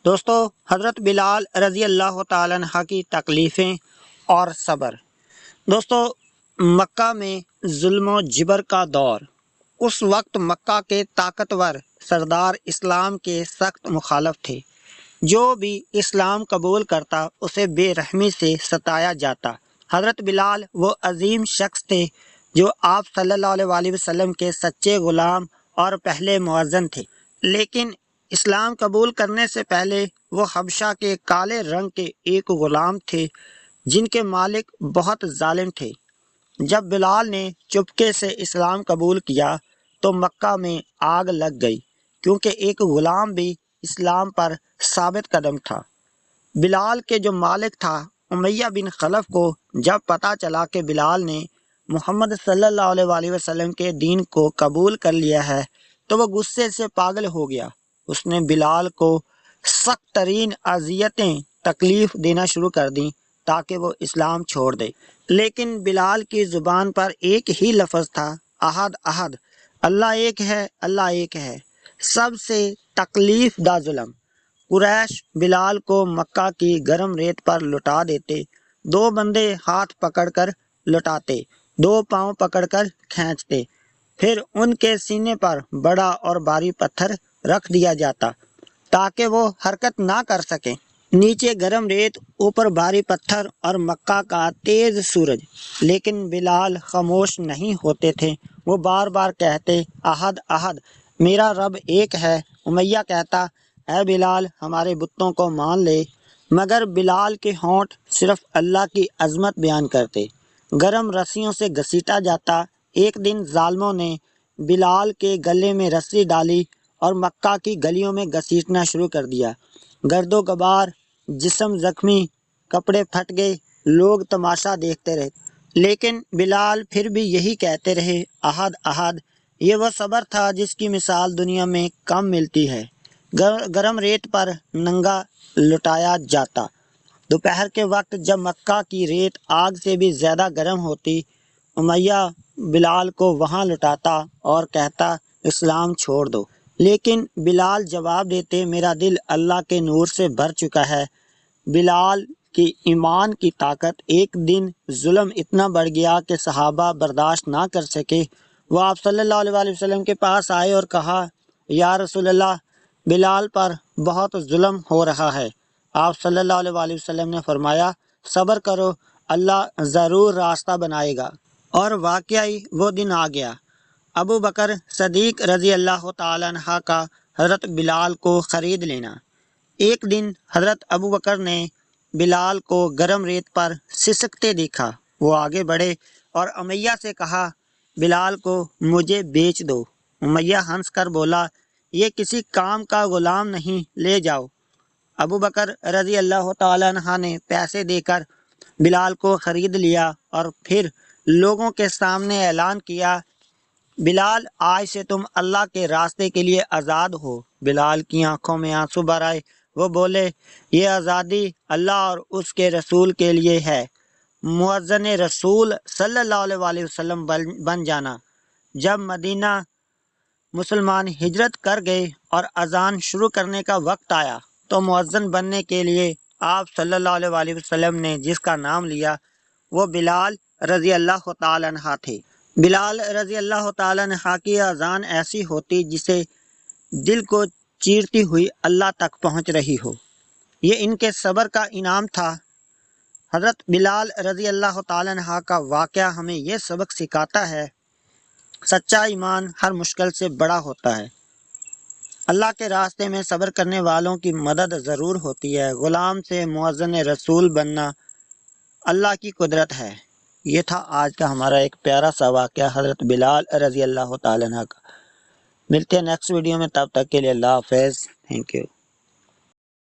دوستو، حضرت بلال رضی اللہ تعالیٰ عنہ کی تکلیفیں اور صبر۔ دوستو، مکہ میں ظلم و جبر کا دور۔ اس وقت مکہ کے طاقتور سردار اسلام کے سخت مخالف تھے۔ جو بھی اسلام قبول کرتا اسے بے رحمی سے ستایا جاتا۔ حضرت بلال وہ عظیم شخص تھے جو آپ صلی اللہ علیہ وسلم کے سچے غلام اور پہلے مؤذن تھے، لیکن اسلام قبول کرنے سے پہلے وہ حبشہ کے کالے رنگ کے ایک غلام تھے جن کے مالک بہت ظالم تھے۔ جب بلال نے چپکے سے اسلام قبول کیا تو مکہ میں آگ لگ گئی، کیونکہ ایک غلام بھی اسلام پر ثابت قدم تھا۔ بلال کے جو مالک تھا امیہ بن خلف کو جب پتہ چلا کہ بلال نے محمد صلی اللہ علیہ وسلم کے دین کو قبول کر لیا ہے تو وہ غصے سے پاگل ہو گیا۔ اس نے بلال کو سخت ترین اذیتیں تکلیف دینا شروع کر دیں تاکہ وہ اسلام چھوڑ دے، لیکن بلال کی زبان پر ایک ہی لفظ تھا، احد احد، اللہ ایک ہے، اللہ ایک ہے۔ سب سے تکلیف دہ ظلم۔ قریش بلال کو مکہ کی گرم ریت پر لٹا دیتے، دو بندے ہاتھ پکڑ کر لٹاتے، دو پاؤں پکڑ کر کھینچتے، پھر ان کے سینے پر بڑا اور بھاری پتھر رکھ دیا جاتا تاکہ وہ حرکت نہ کر سکیں۔ نیچے گرم ریت، اوپر بھاری پتھر اور مکہ کا تیز سورج، لیکن بلال خاموش نہیں ہوتے تھے۔ وہ بار بار کہتے، احد احد، میرا رب ایک ہے۔ امیہ کہتا، اے بلال ہمارے بتوں کو مان لے، مگر بلال کے ہونٹ صرف اللہ کی عظمت بیان کرتے۔ گرم رسیوں سے گھسیٹا جاتا۔ ایک دن ظالموں نے بلال کے گلے میں رسی ڈالی اور مکہ کی گلیوں میں گھسیٹنا شروع کر دیا۔ گرد و غبار، جسم زخمی، کپڑے پھٹ گئے، لوگ تماشا دیکھتے رہے، لیکن بلال پھر بھی یہی کہتے رہے، احد احد۔ یہ وہ صبر تھا جس کی مثال دنیا میں کم ملتی ہے۔ گرم ریت پر ننگا لٹایا جاتا۔ دوپہر کے وقت جب مکہ کی ریت آگ سے بھی زیادہ گرم ہوتی، امیہ بلال کو وہاں لٹاتا اور کہتا، اسلام چھوڑ دو، لیکن بلال جواب دیتے، میرا دل اللہ کے نور سے بھر چکا ہے۔ بلال کی ایمان کی طاقت۔ ایک دن ظلم اتنا بڑھ گیا کہ صحابہ برداشت نہ کر سکے۔ وہ آپ صلی اللہ علیہ وسلم کے پاس آئے اور کہا، یا رسول اللہ، بلال پر بہت ظلم ہو رہا ہے۔ آپ صلی اللہ علیہ وسلم نے فرمایا، صبر کرو، اللہ ضرور راستہ بنائے گا۔ اور واقعی وہ دن آ گیا۔ ابو بکر صدیق رضی اللہ تعالیٰ عنہ کا حضرت بلال کو خرید لینا۔ ایک دن حضرت ابو بکر نے بلال کو گرم ریت پر سسکتے دیکھا۔ وہ آگے بڑھے اور امیہ سے کہا، بلال کو مجھے بیچ دو۔ امیہ ہنس کر بولا، یہ کسی کام کا غلام نہیں، لے جاؤ۔ ابو بکر رضی اللہ تعالیٰ عنہ نے پیسے دے کر بلال کو خرید لیا اور پھر لوگوں کے سامنے اعلان کیا، بلال آج سے تم اللہ کے راستے کے لیے آزاد ہو۔ بلال کی آنکھوں میں آنسو بھر آئے۔ وہ بولے، یہ آزادی اللہ اور اس کے رسول کے لیے ہے۔ مؤذن رسول صلی اللہ علیہ وسلم بن جانا۔ جب مدینہ مسلمان ہجرت کر گئے اور اذان شروع کرنے کا وقت آیا تو مؤذن بننے کے لیے آپ صلی اللہ علیہ وسلم نے جس کا نام لیا وہ بلال رضی اللہ تعالیٰ عنہ تھے۔ بلال رضی اللہ تعالیٰ عنہ کی اذان ایسی ہوتی جسے دل کو چیرتی ہوئی اللہ تک پہنچ رہی ہو۔ یہ ان کے صبر کا انعام تھا۔ حضرت بلال رضی اللہ تعالیٰ عنہ کا واقعہ ہمیں یہ سبق سکھاتا ہے، سچا ایمان ہر مشکل سے بڑا ہوتا ہے۔ اللہ کے راستے میں صبر کرنے والوں کی مدد ضرور ہوتی ہے۔ غلام سے مؤذن رسول بننا اللہ کی قدرت ہے۔ یہ تھا آج کا ہمارا ایک پیارا سا واقعہ حضرت بلال رضی اللہ تعالیٰ عنہ کا۔ ملتے ہیں نیکسٹ ویڈیو میں، تب تک کے لیے اللہ حافظ، تھینک یو۔